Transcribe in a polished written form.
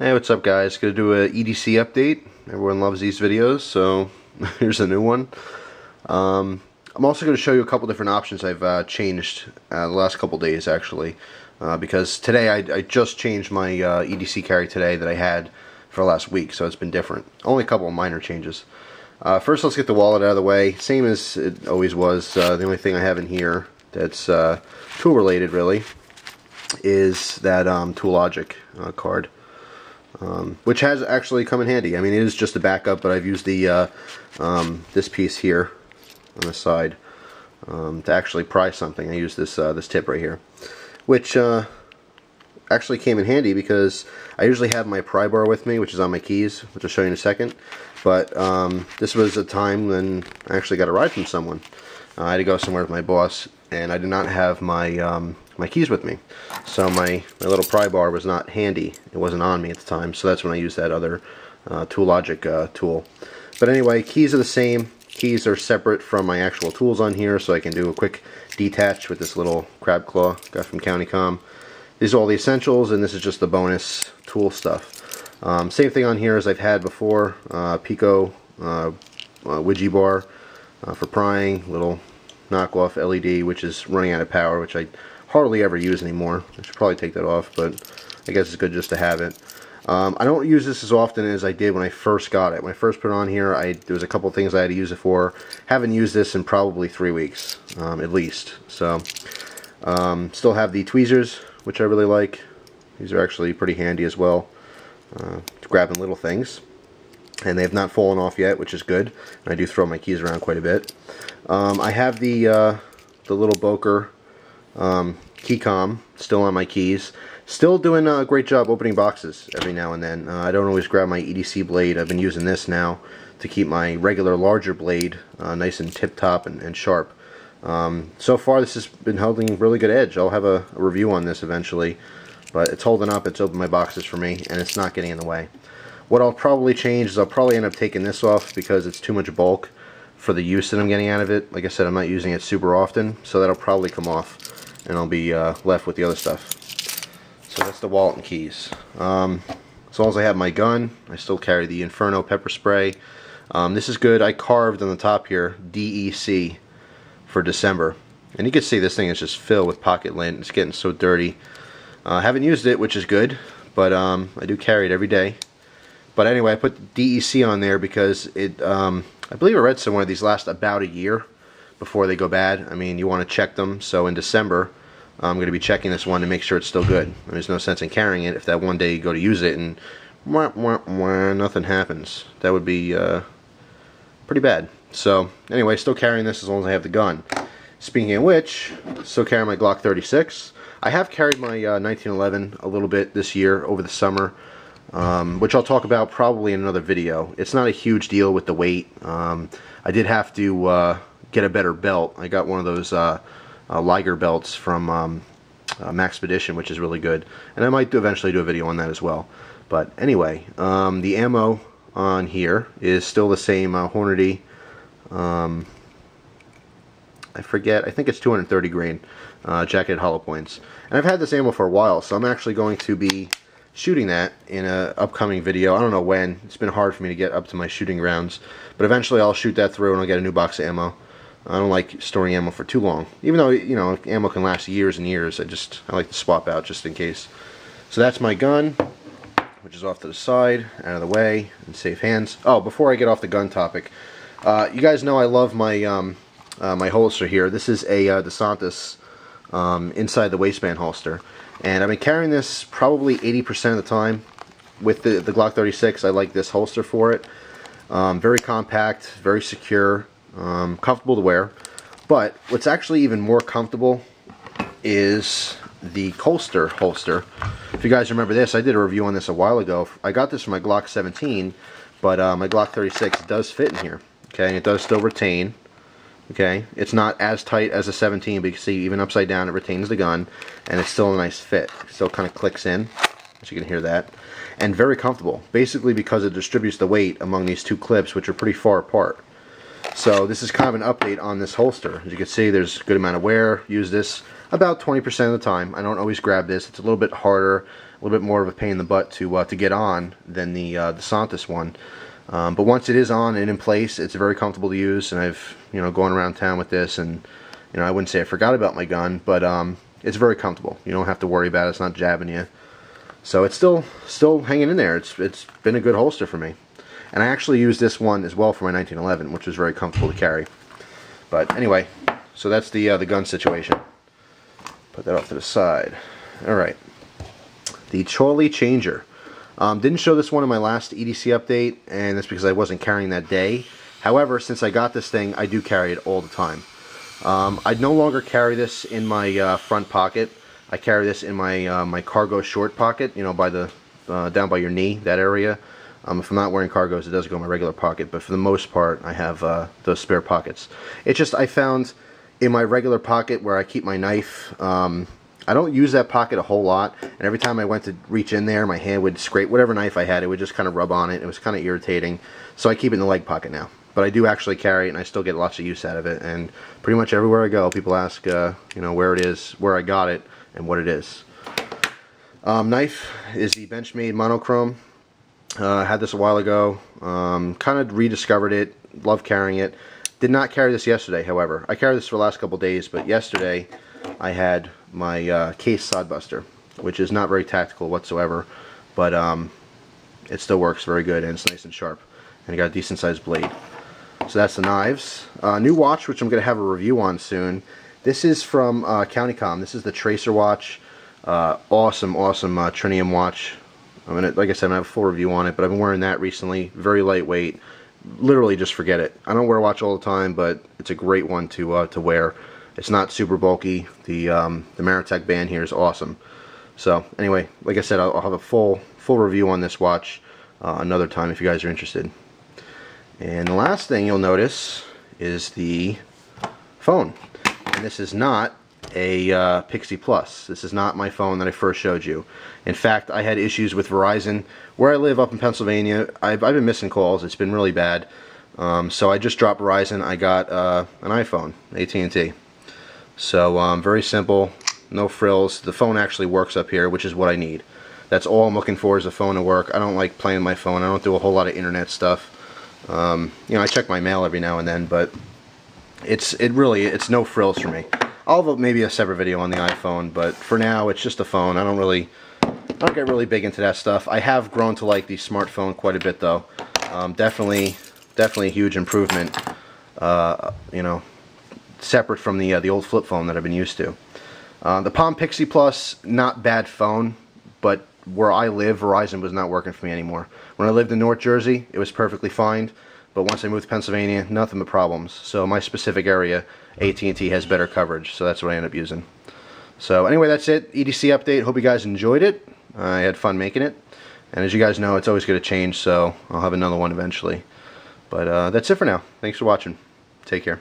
Hey, what's up guys? Gonna do a EDC update. Everyone loves these videos, so here's a new one. I'm also going to show you a couple different options I've changed the last couple days actually, because today I just changed my EDC carry today that I had for last week, so it's been different. Only a couple of minor changes. First, let's get the wallet out of the way. Same as it always was. The only thing I have in here that's tool related really is that Tool Logic card. Which has actually come in handy. I mean, it is just a backup, but I've used the this piece here on the side to actually pry something. I used this this tip right here, which actually came in handy because I usually have my pry bar with me, which is on my keys, which I'll show you in a second. But this was a time when I actually got a ride from someone. I had to go somewhere with my boss, and I did not have my my keys with me, so my little pry bar was not handy. It wasn't on me at the time, so that's when I used that other Tool Logic tool. But anyway, keys are the same. Keys are separate from my actual tools on here, so I can do a quick detach with this little crab claw got from County Com. These are all the essentials, and this is just the bonus tool stuff. Same thing on here as I've had before. Pico Widgie bar for prying, little knockoff LED, which is running out of power, which I hardly ever use anymore. I should probably take that off, but I guess it's good just to have it. I don't use this as often as I did when I first got it. When I first put it on here, there was a couple things I had to use it for. Haven't used this in probably 3 weeks, at least. So, still have the tweezers, which I really like. These are actually pretty handy as well, grabbing little things. And they have not fallen off yet, which is good. And I do throw my keys around quite a bit. I have the little Boker keycom still on my keys. Still doing a great job opening boxes every now and then. I don't always grab my EDC blade. I've been using this now to keep my regular larger blade nice and tip-top and sharp. So far this has been holding really good edge. I'll have a review on this eventually, but it's holding up. It's opened my boxes for me, and it's not getting in the way. What I'll probably change is I'll probably end up taking this off because it's too much bulk for the use that I'm getting out of it. Like I said, I'm not using it super often, so that'll probably come off, and I'll be left with the other stuff. So that's the wallet and keys. As long as I have my gun, I still carry the Inferno pepper spray. This is good. I carved on the top here DEC for December, and you can see this thing is just filled with pocket lint. It's getting so dirty. I haven't used it, which is good, but I do carry it every day. But anyway, I put DEC on there because it, I believe I read somewhere these last about a year before they go bad. I mean, you want to check them. So in December, I'm going to be checking this one to make sure it's still good. There's no sense in carrying it if that one day you go to use it and nothing happens. That would be pretty bad. So anyway, still carrying this as long as I have the gun. Speaking of which, still carrying my Glock 36. I have carried my 1911 a little bit this year over the summer. Which I'll talk about probably in another video. It's not a huge deal with the weight. I did have to get a better belt. I got one of those Liger belts from Maxpedition, which is really good, and I might eventually do a video on that as well. But anyway, the ammo on here is still the same Hornady. I forget, I think it's 230 grain jacketed hollow points, and I've had this ammo for a while, so I'm actually going to be shooting that in an upcoming video. I don't know when. It's been hard for me to get up to my shooting rounds, but eventually I'll shoot that through and I'll get a new box of ammo. I don't like storing ammo for too long, even though, you know, ammo can last years and years. I like to swap out just in case. So that's my gun, which is off to the side, out of the way, in safe hands. Oh, before I get off the gun topic, you guys know I love my my holster here. This is a DeSantis inside the waistband holster. And I've been carrying this probably 80% of the time. With the Glock 36, I like this holster for it. Very compact, very secure, comfortable to wear. But what's actually even more comfortable is the Colster holster. If you guys remember this, I did a review on this a while ago. I got this from my Glock 17, but my Glock 36 does fit in here. Okay, and it does still retain. Okay, it's not as tight as a 17, but you can see even upside down it retains the gun, and it's still a nice fit. It still kind of clicks in, so you can hear that. And very comfortable, basically because it distributes the weight among these two clips, which are pretty far apart. So this is kind of an update on this holster. As you can see, there's a good amount of wear. Use this. about 20% of the time. I don't always grab this. It's a little bit harder, a little bit more of a pain in the butt to get on than the Santos one. But once it is on and in place, it's very comfortable to use, and I've gone around town with this, and I wouldn't say I forgot about my gun, but it's very comfortable. You don't have to worry about it. It's not jabbing you. So it's still hanging in there. It's been a good holster for me. And I actually used this one as well for my 1911, which was very comfortable to carry. But anyway, so that's the gun situation. Put that off to the side. Alright. The Trolley Changer. Didn't show this one in my last EDC update, and that's because I wasn't carrying that day. However, since I got this thing, I do carry it all the time. I no longer carry this in my front pocket. I carry this in my my cargo short pocket, by the down by your knee, that area. If I'm not wearing cargos, it does go in my regular pocket, but for the most part, I have those spare pockets. It's just I found in my regular pocket where I keep my knife, I don't use that pocket a whole lot, and every time I went to reach in there, my hand would scrape whatever knife I had. It would just kind of rub on it. It was kind of irritating, so I keep it in the leg pocket now. But I do actually carry it, and I still get lots of use out of it, and pretty much everywhere I go, people ask, where it is, where I got it, and what it is. Knife is the Benchmade monochrome. I had this a while ago, kind of rediscovered it, love carrying it. Did not carry this yesterday, however. I carried this for the last couple days, but yesterday I had my case sodbuster, which is not very tactical whatsoever, but it still works very good, and it's nice and sharp, and it got a decent sized blade. So that's the knives. New watch, which I'm going to have a review on soon. This is from CountyCom. This is the Tracer watch. Awesome trinium watch. Like I said, I'm going to have a full review on it, but I've been wearing that recently. Very lightweight. Literally just forget it. I don't wear a watch all the time, but it's a great one to wear. It's not super bulky. The Maritech band here is awesome. So anyway, like I said, I'll have a full review on this watch another time if you guys are interested. And the last thing you'll notice is the phone. And this is not a Pixie Plus. This is not my phone that I first showed you. In fact, I had issues with Verizon. Where I live up in Pennsylvania, I've been missing calls. It's been really bad. So I just dropped Verizon. I got an iPhone, AT&T. So very simple, no frills. The phone actually works up here, which is what I need. That's all I'm looking for, is a phone to work. I don't like playing my phone. I don't do a whole lot of internet stuff. I check my mail every now and then, but it's no frills for me. I'll have maybe a separate video on the iPhone, but for now it's just a phone. I don't get really big into that stuff. I have grown to like the smartphone quite a bit though. Definitely a huge improvement. Separate from the old flip phone that I've been used to. The Palm Pixie Plus, not bad phone, but where I live, Verizon was not working for me anymore. When I lived in North Jersey, it was perfectly fine, but once I moved to Pennsylvania, nothing but problems. So my specific area, AT&T has better coverage, so that's what I end up using. So anyway, that's it. EDC update. Hope you guys enjoyed it. I had fun making it, and as you guys know, it's always going to change, so I'll have another one eventually. But that's it for now. Thanks for watching. Take care.